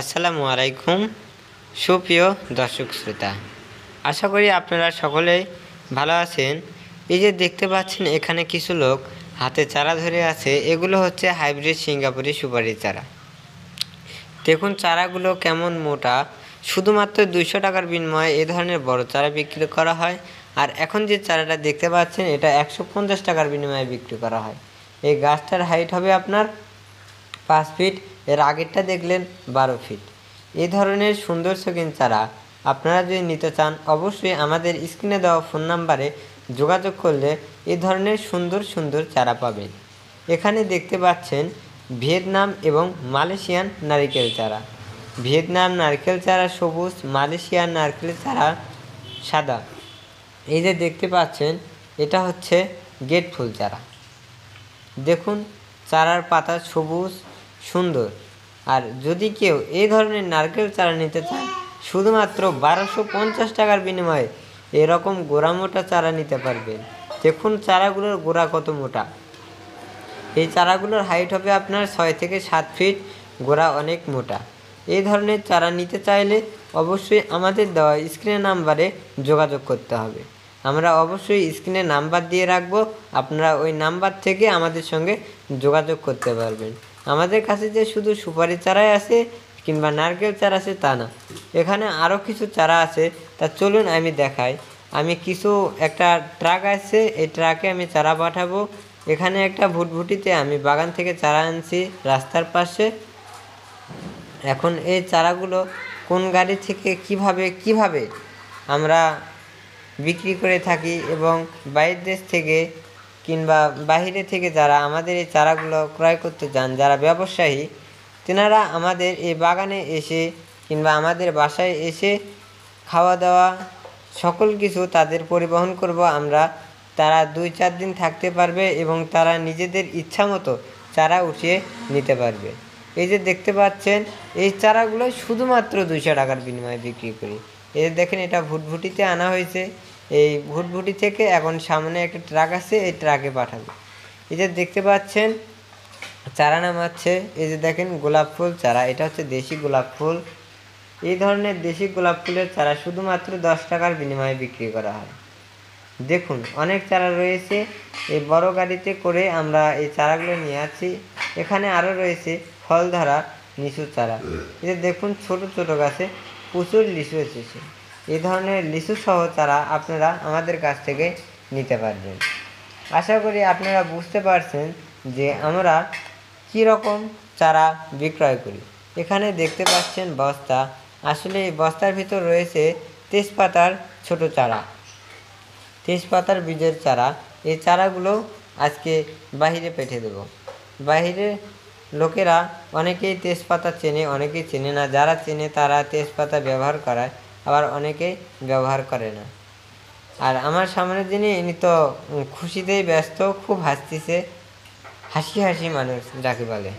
আসসালামু আলাইকুম সুপ্রিয় দর্শক শ্রোতা, আশা করি আপনারা সকলেই ভালো আছেন। এই যে দেখতে পাচ্ছেন এখানে কিছু লোক হাতে চারা ধরে আছে, এগুলো হচ্ছে হাইব্রিড সিঙ্গাপুরি সুপারি চারা। দেখুন চারাগুলো কেমন মোটা, শুধুমাত্র 200 টাকার বিনিময়ে এ ধরনের বড় চারা বিক্রি করা হয়। আর এখন যে চারাটা দেখতে পাচ্ছেন এটা 150 টাকার বিনিময়ে বিক্রি করা হয়। এই গাছটার হাইট হবে আপনার 5 ফিট, এর আগেরটা দেখলেন 12 ফিট। এই ধরনের সুন্দর শৌখিন চারা আপনারা যদি নিতে চান অবশ্যই আমাদের স্ক্রিনে দেওয়া ফোন নাম্বারে যোগাযোগ করলে এই ধরনের সুন্দর সুন্দর চারা পাবেন। এখানে দেখতে পাচ্ছেন ভিয়েতনাম এবং মালয়েশিয়ান নারিকেল চারা। ভিয়েতনাম নারকেল চারা সবুজ, মালয়েশিয়ান নারকেল চারা সাদা। এই যে দেখতে পাচ্ছেন এটা হচ্ছে গেট ফুল চারা। দেখুন চারার পাতা সবুজ সুন্দর। আর যদি কেউ এই ধরনের নারকেল চারা নিতে চান শুধুমাত্র 1250 টাকার বিনিময়ে এরকম গোড়া মোটা চারা নিতে পারবেন। দেখুন চারাগুলোর গোড়া কত মোটা। এই চারাগুলোর হাইট হবে আপনার 6 থেকে 7 ফিট, গোড়া অনেক মোটা। এই ধরনের চারা নিতে চাইলে অবশ্যই আমাদের দেওয়া স্ক্রিনে নাম্বারে যোগাযোগ করতে হবে। আমরা অবশ্যই স্ক্রিনে নাম্বার দিয়ে রাখবো, আপনারা ওই নাম্বার থেকে আমাদের সঙ্গে যোগাযোগ করতে পারবেন। আমাদের কাছে যে শুধু সুপারি চারাই আছে কিংবা নারকেল চারা আছে তা না, এখানে আরও কিছু চারা আছে। তা চলুন আমি দেখাই। আমি একটা ট্রাক আছে, এই ট্রাকে আমি চারা পাঠাবো। এখানে একটা ভুটভুটিতে আমি বাগান থেকে চারা আনছি রাস্তার পাশে। এখন এই চারাগুলো কোন গাড়ি থেকে কিভাবে আমরা বিক্রি করে থাকি এবং বাইরের দেশ থেকে কিংবা বাইরে থেকে যারা আমাদের এই চারাগুলো ক্রয় করতে যান, যারা ব্যবসায়ী, তেনারা আমাদের এই বাগানে এসে কিংবা আমাদের বাসায় এসে খাওয়া দাওয়া সকল কিছু তাদের পরিবহন করব আমরা। তারা 2-4 দিন থাকতে পারবে এবং তারা নিজেদের ইচ্ছা মতো চারা উঠিয়ে নিতে পারবে। এই যে দেখতে পাচ্ছেন এই চারাগুলো শুধুমাত্র 200 টাকার বিনিময়ে বিক্রি করি। এই দেখেন এটা ভুটভুটিতে আনা হয়েছে। এই ভুটভুটি থেকে এখন সামনে একটা ট্রাক আছে, এই ট্রাকে পাঠাবো। এই যে দেখতে পাচ্ছেন চারা নামাচ্ছে। এই যে দেখেন গোলাপ ফুল চারা, এটা হচ্ছে দেশি গোলাপ ফুল। এই ধরনের দেশি গোলাপ ফুলের চারা শুধুমাত্র 10 টাকার বিনিময়ে বিক্রি করা হয়। দেখুন অনেক চারা রয়েছে, এই বড় গাড়িতে করে আমরা এই চারাগুলো নিয়ে আছি। এখানে আরও রয়েছে ফল ধরা লিচু চারা। এই যে দেখুন ছোট ছোট গাছে প্রচুর লিচু এসেছে। এই ধরনের লিচু সহ চারা আপনারা আমাদের কাছ থেকে নিতে পারবেন। আশা করি আপনারা বুঝতে পারছেন যে আমরা কী রকম চারা বিক্রয় করি। এখানে দেখতে পাচ্ছেন বস্তা, আসলে এই বস্তার ভিতর রয়েছে তেজপাতার ছোট চারা, তেজপাতার বীজের চারা। এই চারাগুলো আজকে বাহিরে পেঠে দেব। বাহিরে লোকেরা অনেকেই তেজপাতা চেনে, অনেকেই চেনে না। যারা চেনে তারা তেজপাতা ব্যবহার করায়, আবার অনেকেই ব্যবহার করে না। আর আমার সামনের দিনে ইনি তো খুশিতেই ব্যস্ত, খুব হাসতেছে, হাসি হাসি মানুষ যাকে বলে।